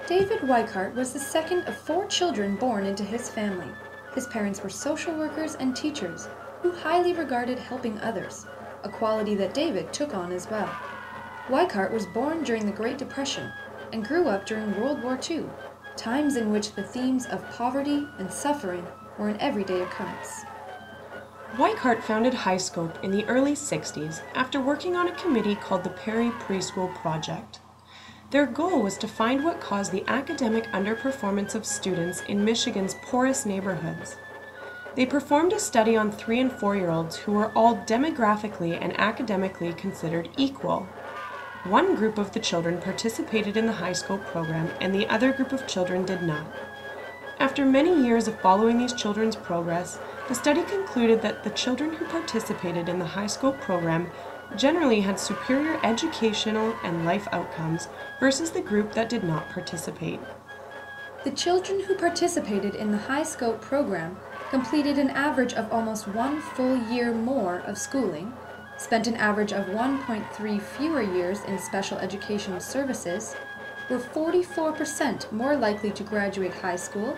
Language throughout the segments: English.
David Weikart was the second of 4 children born into his family. His parents were social workers and teachers who highly regarded helping others, a quality that David took on as well. Weikart was born during the Great Depression and grew up during World War II, times in which the themes of poverty and suffering were an everyday occurrence. Weikart founded HighScope in the early 60s after working on a committee called the Perry Preschool Project. Their goal was to find what caused the academic underperformance of students in Michigan's poorest neighborhoods. They performed a study on 3- and 4-year-olds who were all demographically and academically considered equal. One group of the children participated in the HighScope program and the other group of children did not. After many years of following these children's progress, the study concluded that the children who participated in the HighScope program generally had superior educational and life outcomes versus the group that did not participate. The children who participated in the HighScope program completed an average of almost 1 full year more of schooling, spent an average of 1.3 fewer years in special education services, were 44% more likely to graduate high school,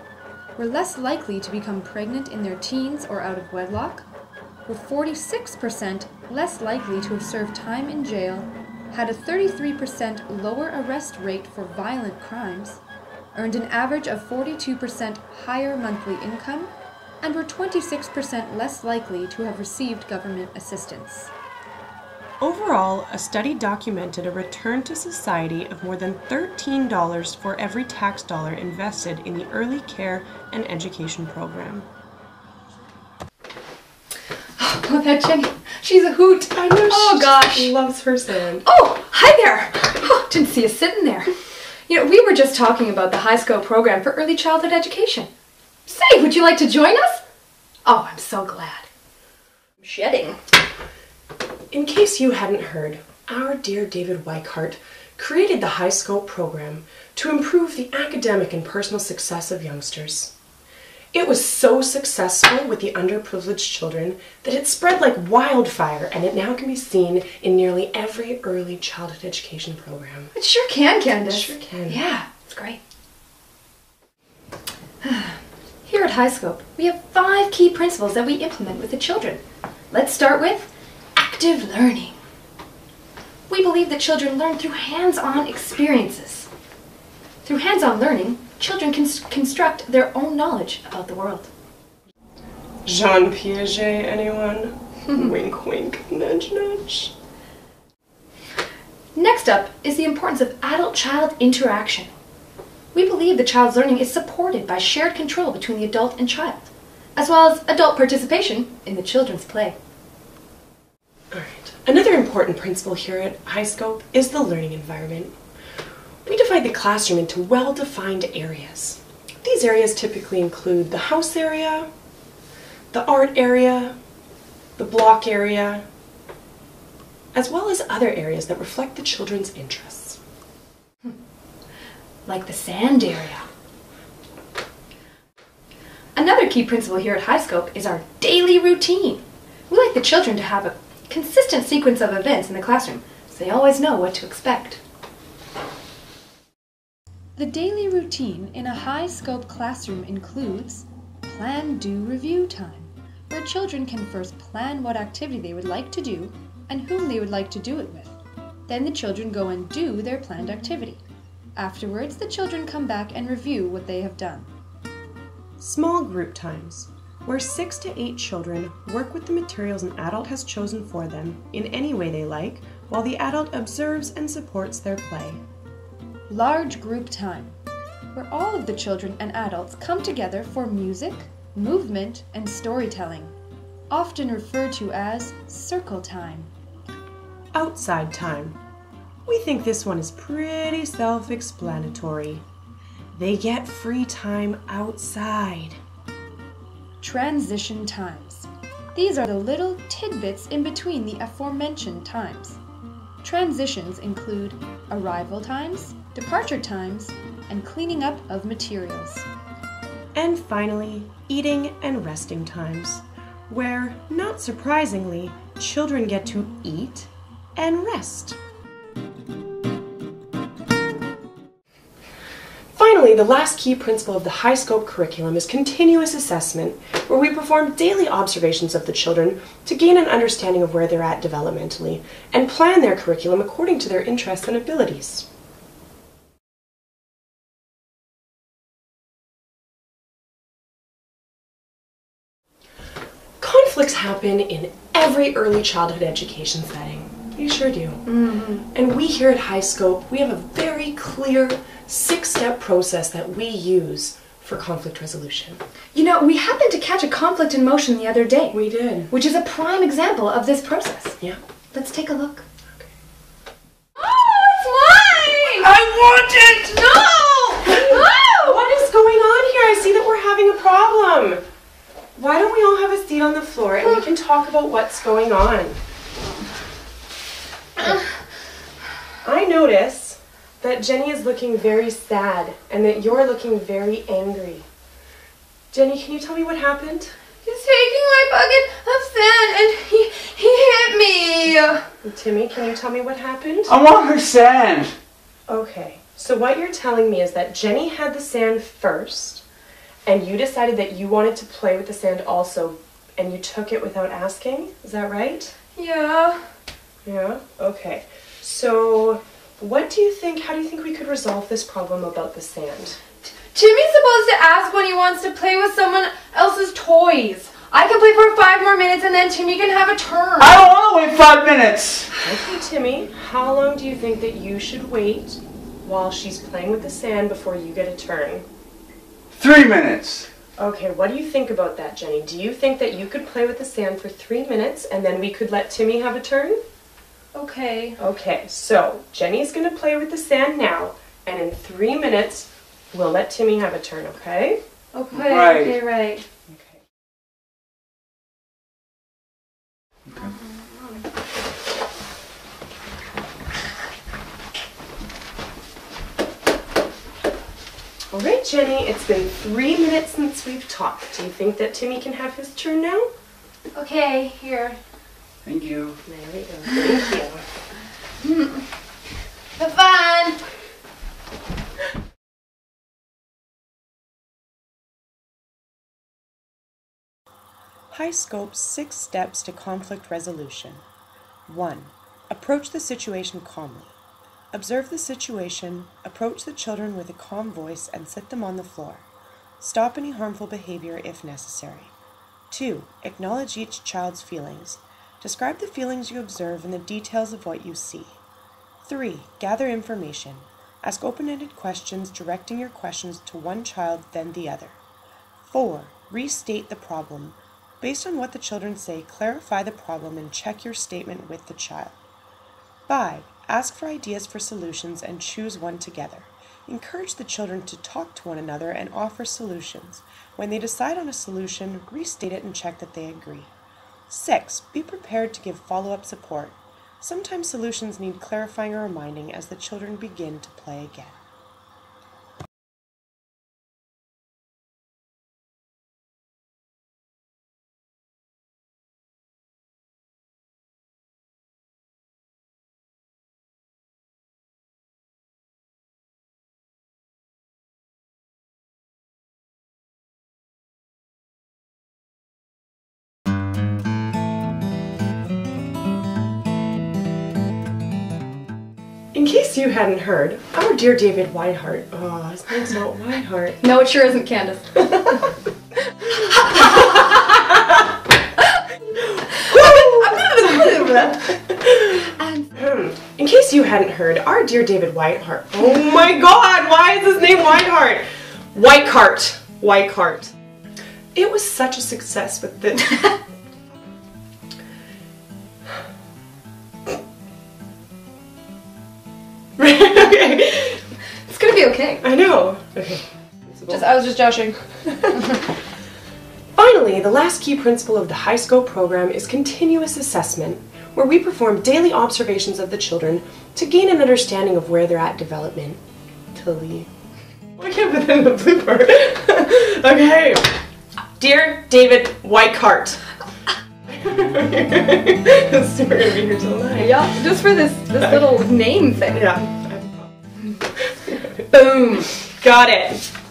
were less likely to become pregnant in their teens or out of wedlock, were 46% less likely to have served time in jail, had a 33% lower arrest rate for violent crimes, earned an average of 42% higher monthly income, and were 26% less likely to have received government assistance. Overall, a study documented a return to society of more than $13 for every tax dollar invested in the early care and education program. Oh, that Jenny, she's a hoot. I know, oh, gosh. She loves her sand. Oh, hi there. Oh, didn't see you sitting there. You know, we were just talking about the HighScope program for early childhood education. Say, would you like to join us? Oh, I'm so glad. I'm shedding. In case you hadn't heard, our dear David Weikart created the HighScope program to improve the academic and personal success of youngsters. It was so successful with the underprivileged children that it spread like wildfire, and it now can be seen in nearly every early childhood education program. It sure can, Candace. It sure can. Yeah, it's great. Here at HighScope, we have 5 key principles that we implement with the children. Let's start with active learning. We believe that children learn through hands-on experiences. Through hands-on learning, children can construct their own knowledge about the world. Jean Piaget, anyone? Wink, wink, nudge, nudge. Next up is the importance of adult-child interaction. We believe the child's learning is supported by shared control between the adult and child, as well as adult participation in the children's play. Alright, another important principle here at HighScope is the learning environment. We divide the classroom into well-defined areas. These areas typically include the house area, the art area, the block area, as well as other areas that reflect the children's interests. Like the sand area. Another key principle here at HighScope is our daily routine. We like the children to have a consistent sequence of events in the classroom, so they always know what to expect. The daily routine in a HighScope classroom includes Plan, Do, Review time, where children can first plan what activity they would like to do and whom they would like to do it with. Then the children go and do their planned activity. Afterwards, the children come back and review what they have done. Small group times, where 6 to 8 children work with the materials an adult has chosen for them in any way they like, while the adult observes and supports their play. Large group time, where all of the children and adults come together for music, movement, and storytelling, often referred to as circle time. Outside time. We think this one is pretty self-explanatory. They get free time outside. Transition times. These are the little tidbits in between the aforementioned times. Transitions include arrival times, departure times, and cleaning up of materials. And finally, eating and resting times, where, not surprisingly, children get to eat and rest. Finally, the last key principle of the high scope curriculum is continuous assessment, where we perform daily observations of the children to gain an understanding of where they're at developmentally and plan their curriculum according to their interests and abilities. Conflicts happen in every early childhood education setting. They sure do. And we here at High Scope, we have a very clear 6-step process that we use for conflict resolution. You know, we happened to catch a conflict in motion the other day. We did. Which is a prime example of this process. Yeah. Let's take a look. Okay. Oh, it's mine! I want it! No! No! What is going on here? I see that we're having a problem. Why don't we all have a seat on the floor and we can talk about what's going on? I notice that Jenny is looking very sad and that you're looking very angry. Jenny, can you tell me what happened? He's taking my bucket of sand and he hit me. And Timmy, can you tell me what happened? I want her sand. Okay, so what you're telling me is that Jenny had the sand first and you decided that you wanted to play with the sand also and you took it without asking? Is that right? Yeah. Yeah? Okay. So, how do you think we could resolve this problem about the sand? Timmy's supposed to ask when he wants to play with someone else's toys. I can play for 5 more minutes and then Timmy can have a turn. I don't want to wait 5 minutes. Okay, Timmy, how long do you think that you should wait while she's playing with the sand before you get a turn? 3 minutes. Okay, what do you think about that, Jenny? Do you think that you could play with the sand for 3 minutes and then we could let Timmy have a turn? Okay. Okay, so Jenny's going to play with the sand now, and in 3 minutes, we'll let Timmy have a turn, okay? Okay, Right. okay, right. Okay. All right, Jenny, it's been 3 minutes since we've talked. Do you think that Timmy can have his turn now? Okay, here. Thank you. There we go. Thank you. Have fun! High Scope's 6 steps to conflict resolution. 1. Approach the situation calmly. Observe the situation, approach the children with a calm voice and sit them on the floor. Stop any harmful behavior if necessary. 2. Acknowledge each child's feelings. Describe the feelings you observe and the details of what you see. 3. Gather information. Ask open-ended questions, directing your questions to one child, then the other. 4. Restate the problem. Based on what the children say, clarify the problem and check your statement with the child. 5. Ask for ideas for solutions and choose one together. Encourage the children to talk to one another and offer solutions. When they decide on a solution, restate it and check that they agree. 6. Be prepared to give follow-up support. Sometimes solutions need clarifying or reminding as the children begin to play again. In case you hadn't heard, our dear David Whitehart, his name's not Whitehart. No, it sure isn't, Candace. In case you hadn't heard, our dear David Whitehart, oh my god, why is his name Whitehart? Whitehart. It was such a success with the... Okay. It's gonna be okay. I know. Okay. I was just joshing. Finally, the last key principle of the High Scope program is continuous assessment, where we perform daily observations of the children to gain an understanding of where they're at developmentally. I can't put that in the blooper. Okay. Dear David Whitehart. We're gonna be here till 9. Yeah, just for this little name thing. Yeah. Boom. Got it.